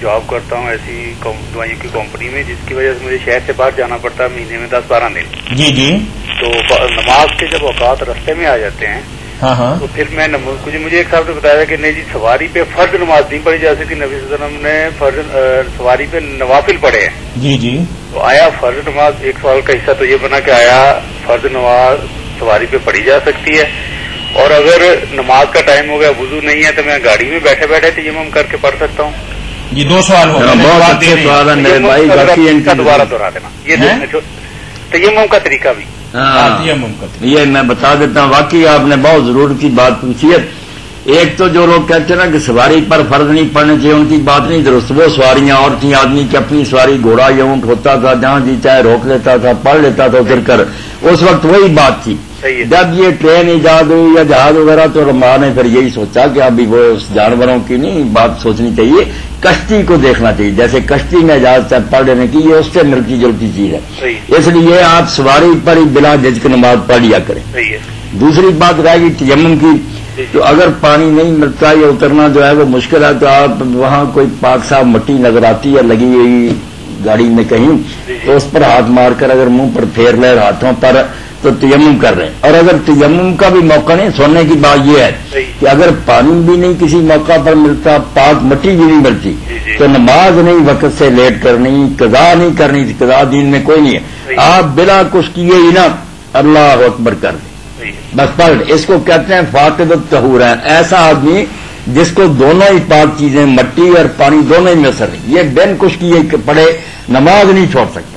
Job करता हूँ ऐसी दवाइयों की कंपनी में, जिसकी वजह से मुझे शहर से बाहर जाना पड़ता है महीने में 10-12 दिन। जी जी। तो नमाज के जब औकात रास्ते में आ जाते हैं, हाँ हाँ, तो फिर मैं मुझे एक साहब ने बताया कि नहीं जी सवारी पे फर्ज नमाज नहीं पढ़ी, जैसे कि नबी सल्लल्लाहु अलैहि वसल्लम ने फर्ज सवारी पे नवाफिल पढ़े हैं। जी जी। तो आया फर्ज नमाज, एक सवाल का हिस्सा तो ये बना कि आया फर्ज नमाज सवारी पे पढ़ी जा सकती है, और अगर नमाज का टाइम हो गया वुजू नहीं है तो मैं गाड़ी में बैठे बैठे तयम्मुम करके पढ़ सकता हूँ? ये 2 सवाल हो गए। बहुत अच्छे सवाल है मेरे भाई, बाकी इनका दोबारा दोहरा देना ये तयम्मुम का तरीका भी। ये मैं बता देता हूँ, वाकई आपने बहुत जरूरत की बात पूछी है। एक तो जो लोग कहते हैं ना कि सवारी पर फर्ज नहीं पड़ने चाहिए, उनकी बात नहीं दुरुस्त। वो सवारियां और थी, आदमी की अपनी सवारी घोड़ा या ऊंट होता था, जहां जी चाहे रोक लेता था, पढ़ लेता था उतर कर, उस वक्त वही बात थी। जब ये ट्रेन ईजाद हुई या जहाज वगैरह, तो रमां ने फिर यही सोचा कि अभी वो जानवरों की नहीं बात सोचनी चाहिए, कश्ती को देखना चाहिए। जैसे कश्ती में इजाजत है पढ़ लेने की, ये उससे मिलती जुलती चीज है, इसलिए आप सवारी पर ही बिना झिझक नमाज पढ़ लिया करें। दूसरी बात रह गई तयम्मुम की, तो अगर पानी नहीं मिलता या उतरना जो है वो मुश्किल है, तो आप वहां कोई पाक साफ मट्टी नजर आती है लगी हुई गाड़ी में कहीं, तो उस पर हाथ मारकर अगर मुंह पर फेर ले हाथों पर, तो तयम्मुम कर रहे हैं। और अगर तयम्मुम का भी मौका नहीं, सोने की बात यह है कि अगर पानी भी नहीं किसी मौका पर मिलता, पाक मट्टी भी नहीं मिलती, तो नमाज नहीं वक्त से लेट करनी, कज़ा नहीं करनी, कज़ा दीन में कोई नहीं है। आप बिना कुछ किए ही ना अल्लाह अकबर कर दें, बस पढ़। इसको कहते हैं फातिदत तहूर है, ऐसा आदमी जिसको दोनों ही पाक चीजें मट्टी और पानी दोनों ही मैसर है, ये बिन कुछ किए पढ़े नमाज नहीं छोड़ सकता।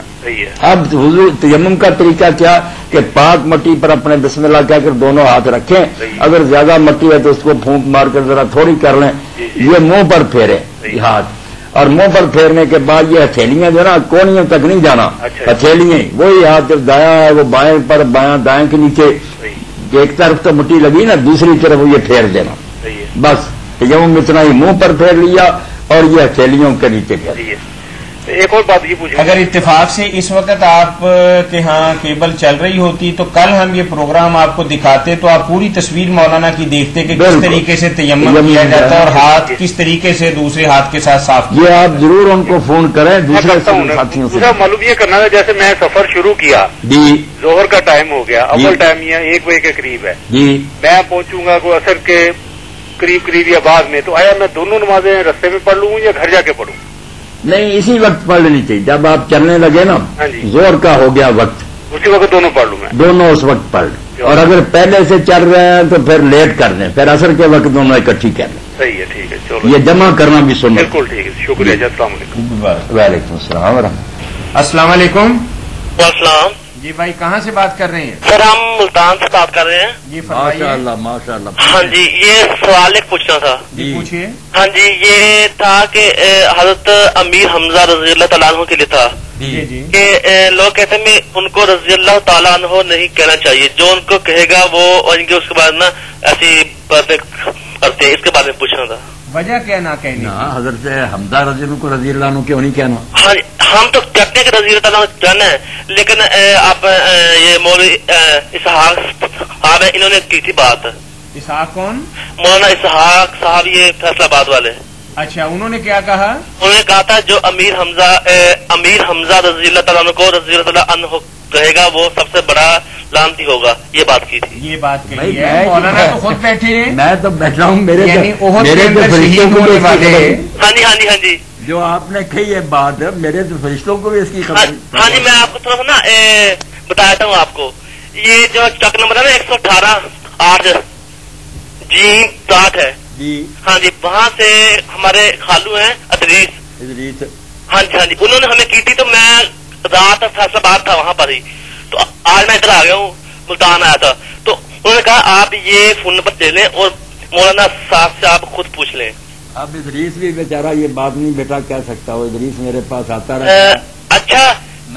अब हुजूर तयम्मुम का तरीका क्या कि पाक मट्टी पर अपने बिस्मिल्लाह कहकर दोनों हाथ रखें, अगर ज्यादा मट्टी है तो उसको फूंक मारकर जरा थोड़ी कर लें, ये मुंह पर फेरे हाथ, और मुंह पर फेरने के बाद ये हथेलियां जो ना कोनियों तक नहीं जाना, हथेलियां वही हाथ जब दाया है वो बाएं पर, बायां दाएं के नीचे, एक तरफ तो मिट्टी लगी ना, दूसरी तरफ ये फेर देना, बस तयम्मुम इतना ही मुंह पर फेर लिया और ये हथेलियों के नीचे फेर। एक और बात ये पूछी, अगर इत्तेफाक से इस वक्त आप के यहाँ केबल चल रही होती तो कल हम ये प्रोग्राम आपको दिखाते, तो आप पूरी तस्वीर मौलाना की देखते कि किस तरीके से तयम्मुम किया जाता है और हाथ किस तरीके से दूसरे हाथ के साथ साफ। ये आप जरूर उनको फोन करें दूसरे साथियों से। मालूम ये करना है, जैसे मैं सफर शुरू किया जी, जोहर का टाइम हो गया, अव्वल टाइम ये 1 बजे के करीब है जी, मैं पहुंचूंगा को असर के करीब या बाद में, तो आया मैं दोनों नमाजें रास्ते में पढ़ लूँ या घर जाके पढ़ूँ? नहीं, इसी वक्त पढ़ लेनी चाहिए जब आप चलने लगे ना, जोर का हो गया वक्त, उसी वक्त दोनों पढ़ लूँ मैं, दोनों उस वक्त पढ़ लें। और अगर पहले से चल रहे हैं तो फिर लेट कर दें, फिर असर के वक्त दोनों इकट्ठी कर लें। सही है, ठीक है, चलो ये जमा करना भी सुनना। बिल्कुल ठीक है, शुक्रिया। वालेकुम सलाम। अस्सलाम वालेकुम। अस्सलाम जी भाई, कहाँ से बात कर रहे हैं? सर हम मुल्तान से बात कर रहे हैं जी। माशाअल्लाह माशाअल्लाह। हाँ जी, ये सवाल एक पूछना था जी, पूछिए। हाँ जी, ये था कि हजरत अमीर हमजा रज़ी अल्लाह तआला अन्हु के लिए था जी जी, कि लोग कहते हैं मैं उनको रज़ी अल्लाह तआला अन्हु नहीं कहना चाहिए, जो उनको कहेगा वो और इनके उसके बाद ना ऐसी बातें करते हैं, इसके बारे में पूछना था। वजह क्या ना कहने की? हजरत हमजा रज़ी को रज़ी अल्लाह अन्हु क्यों नहीं कहना? हाँ, हम तो कहते हैं कि रज़ी अल्लाह तआला कहना है, लेकिन आप ये मौलवी इसहाक साहब है, इन्होंने की थी बात। इसहाक कौन? मौलाना इसहाक साहब, ये फैसलाबाद वाले। अच्छा, उन्होंने क्या कहा? उन्होंने कहा था जो अमीर हमजा रज़ी अल्लाह तआला को रज़ी अल्लाह अन्हु कहेगा वो सबसे बड़ा लानती होगा, ये बात की थी। ये बात कही है मौलाना तो खुद बैठे हैं, मैं तो बैठा हूँ, मेरे हाँ जी हाँ जी हाँ जी, जो आपने कही है बात, मेरे तो फरिश्तों को भी इसकी खबर। हाँ जी, मैं आपको थोड़ा सा ना बताता हूँ आपको, ये जो चक नंबर है ना 118 जी 60 है जी। हाँ जी, वहाँ से हमारे खालू हैं अदरीस। हाँ जी, उन्होंने हमें की थी, तो मैं रात फैसलाबाद था वहाँ पर ही, तो आज मैं इधर आ गया हूँ, मुल्तान आया था, तो उन्होंने कहा आप ये फोन नंबर दे लें और मौलाना साहब से आप खुद पूछ लें। अब इदरीस भी बेचारा ये बात नहीं बेटा कह सकता, वो इदरीस मेरे पास आता रहता। अच्छा,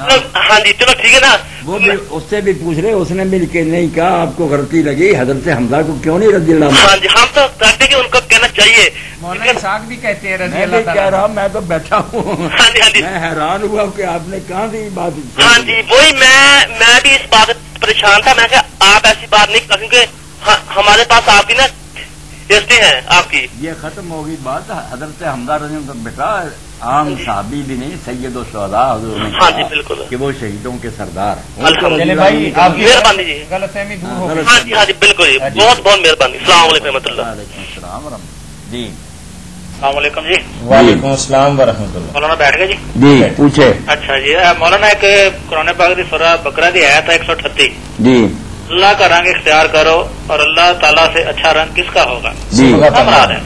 हाँ जी, चलो ठीक है ना, वो भी उससे भी पूछ रहे, उसने भी नहीं कहा आपको गलती लगी, हजरत हमजा को क्यों नहीं रज़ी अल्लाह। हाँ जी, हम तो कहते हैं कि उनको कहना चाहिए, मौलाना साहब भी कहते हैं रज़ी मैं अल्लाह भी कह रहा हूँ, मैं तो बैठा हूँ। हाँ जी, मैं हैरान हुआ कि आपने कहाँ से बात। हाँ जी, वही मैं भी इस बात परेशान था, मैं कहा आप ऐसी बात नहीं, क्योंकि हमारे पास आपकी ना टेस्टी है आपकी। ये खत्म होगी बात। हजरत हमजा रज़ी अल्लाह अन्हु बेटा आम साहबी भी नहीं, सैयद और शुहदा हुजूर ने हाँ जी बिल्कुल कि वो शहीदों के सरदार चले भाई आपकी मेहरबानी जी, गलतफहमी दूर हो गई। हाँ जी बिल्कुल जी, बहुत बहुत मेहरबानी। अस्सलाम वालेकुम रहमतुल्लाह जी। अस्सलाम वालेकुम जी। वालेकुम अस्सलाम व रहमतुल्लाह। मौलाना बैठ गए जी? जी पूछे। अच्छा जी मौलाना एक कुरान पाक की सूरह बकरा की आयत है 138 जी। अल्लाह का रंग इख्तियार करो और अल्लाह ताला से अच्छा रंग किसका होगा? जी मुराद है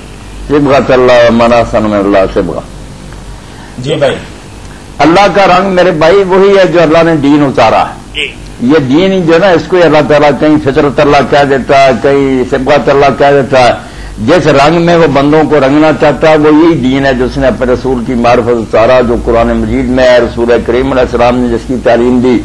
सिबगत अल्लाह मना सन में अल्लाह सिबगा। जी भाई अल्लाह का रंग मेरे भाई वही है जो अल्लाह ने दीन उतारा है जी। ये दीन ही जो ना इसको अल्लाह ताला कहीं फितरत अल्लाह कह देता है, कहीं सिबगत अल्लाह कह देता है। जिस रंग में वो बंदों को रंगना चाहता है वो यही दीन है जिसने अपने रसूल की मार्फत उतारा, जो कुरान मजीद में है, रसूल करीम अलैहिस्सलाम ने जिसकी तालीम दी।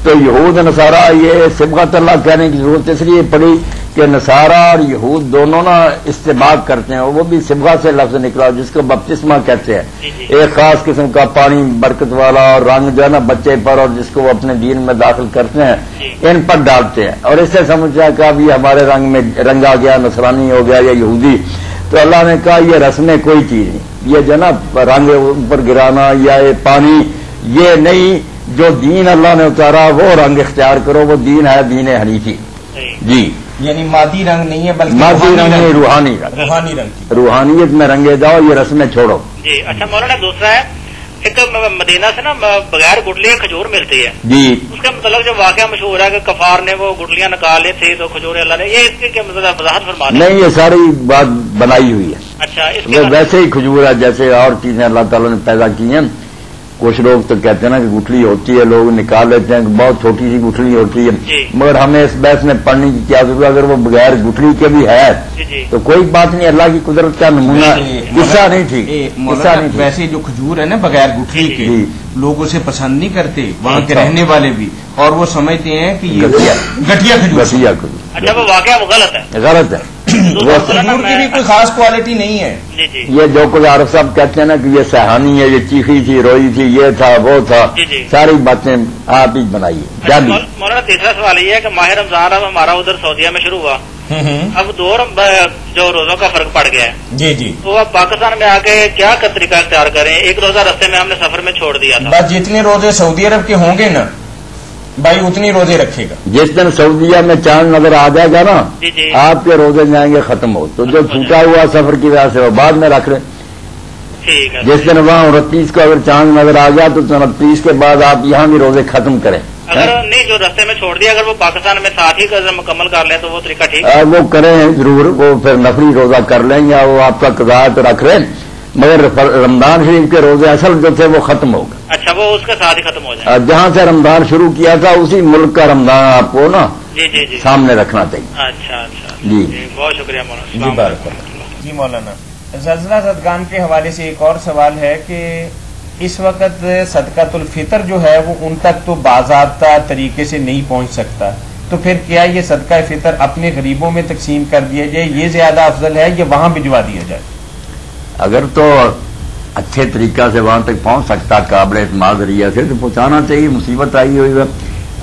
तो यहूद नसारा ये सिबगत अल्लाह कहने की जरूरत इसलिए पड़ी कि नसारा और यहूद दोनों ना इस्तेमाल करते हैं, वो भी सिबगा से लफ्ज निकला जिसको बपतिस्मा कहते हैं। एक खास किस्म का पानी बरकत वाला और रंग जो है ना बच्चे पर और जिसको वो अपने दीन में दाखिल करते हैं इन पर डालते हैं और इससे समझा कि अब ये हमारे रंग में रंगा गया, नसरानी हो गया या यहूदी। तो अल्लाह ने कहा ये रस्में कोई चीज नहीं, ये जो ना रंग ऊपर गिराना या ये पानी ये नहीं, जो दीन अल्लाह ने उतारा वो रंग इख्तियार करो, वो दीन है दीन हनीफी। जी यानी मादी रंग नहीं है बल्कि मादी रंग नहीं, रूहानी रंग, रूहानी रंग, रूहानियत में रंगे जाओ, ये रस्में छोड़ो। जी अच्छा मौलाना दूसरा है एक मदीना से ना बगैर गुठलियां खजूर मिलती है जी। उसका मतलब जो वाकया मशहूर है कि कफार ने वो गुठलियां निकाले थे तो खजूर अल्लाह ने, ये इसके क्या मतलब वजाहत फरमा दें? नहीं ये सारी बात बनाई हुई है। अच्छा वो वैसे ही खजूर है जैसे और चीजें अल्लाह ताला ने पैदा की हैं। कुछ लोग तो कहते हैं ना कि गुठली होती है, लोग निकाल लेते हैं कि बहुत छोटी सी गुठली होती है, मगर हमें इस बहस में पढ़ने की क्या जरूरत? अगर वो बगैर गुठली के भी है तो कोई बात नहीं, अल्लाह की कुदरत का नमूना, किस्सा नहीं ठीक, किस्सा नहीं। वैसे जो खजूर है ना बगैर गुठली के लोग उसे पसंद नहीं करते, वहाँ के रहने वाले भी, और वो समझते हैं कि ये गठिया खजूर। अच्छा वो वाकया वो गलत है, गलत है। वो खजूर की भी कोई खास क्वालिटी नहीं है। जी जी। ये जो कुछ आरफ साहब कहते हैं ना कि ये सहानी है, ये चीखी थी, रोई थी, ये था वो था, सारी बातें आप ही बनाइए। अच्छा, मौलाना तीसरा सवाल ये है कि माह रमजान अब हमारा उधर सऊदीया में शुरू हुआ, अब दो जो रोजों का फर्क पड़ गया है जी जी, तो अब पाकिस्तान में आके क्या का तरीका इख्तियार करें? एक रोजा रास्ते में हमने सफर में छोड़ दिया था। बस जितने रोजे सऊदी अरब के होंगे ना भाई उतनी रोजे रखेगा। जिस दिन सऊदीया में चांद नजर आ जाएगा ना जी जी, आपके रोजे जाएंगे खत्म हो, तो जो छूटा हुआ सफर की वजह से वो बाद में रख लें। ठीक है। जिस दिन वहाँ 29 को अगर चांद नजर आ गया तो 29 के बाद आप यहाँ भी रोजे खत्म करें। अगर नहीं जो रास्ते में छोड़ दिया, अगर वो पाकिस्तान में साथ ही मुकम्मल कर लें तो वो तरीका ठीक है? वो करें जरूर, वो फिर नफरी रोजा कर लें या वो आपका कज़ा तो रख लें, मगर रमजान शरीफ के रोजे असल जो थे वो खत्म हो गए। अच्छा वो उसके साथ ही खत्म हो जाए। जहाँ से रमजान शुरू किया था उसी मुल्क का रमजान आपको ना जी जी जी सामने रखना चाहिए। अच्छा अच्छा जी बहुत शुक्रिया मौलाना। जी मौलाना ज़लज़ला ज़दगान के हवाले से एक और सवाल है कि इस वक्त सदकातुल फितर जो है वो उन तक तो बाज़ाब्ता तरीके से नहीं पहुंच सकता, तो फिर क्या ये सदका फितर अपने गरीबों में तकसीम कर दिया जाए, ये ज्यादा अफजल है, ये वहां भिजवा दिया जाए? अगर तो अच्छे तरीका से वहां तक पहुंच सकता काबिल एतमाद जरिया से तो पहुंचाना चाहिए, मुसीबत आई हुई है,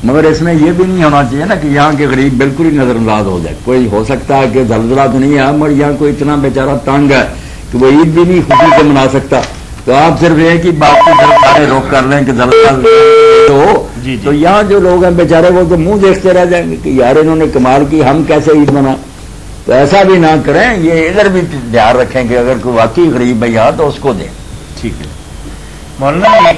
मगर इसमें यह भी नहीं होना चाहिए ना कि यहाँ के गरीब बिल्कुल ही नजरअंदाज हो जाए। कोई हो सकता है कि ज़लज़ला तो नहीं है मगर यहाँ कोई इतना बेचारा तंग है कि वो ईद भी नहीं खुशी से मना सकता, तो आप सिर्फ ये कि बाकी सारे रोक कर लें कि ज़लज़ला तो यहाँ जो लोग हैं बेचारे वो तो मुंह देखते रह जाएंगे कि यार इन्होंने कमाल की, हम कैसे ईद मना। तो ऐसा भी ना करें, ये इधर भी ध्यान रखें कि अगर कोई वाकई गरीब है यहाँ तो उसको दें। ठीक है मौलाना,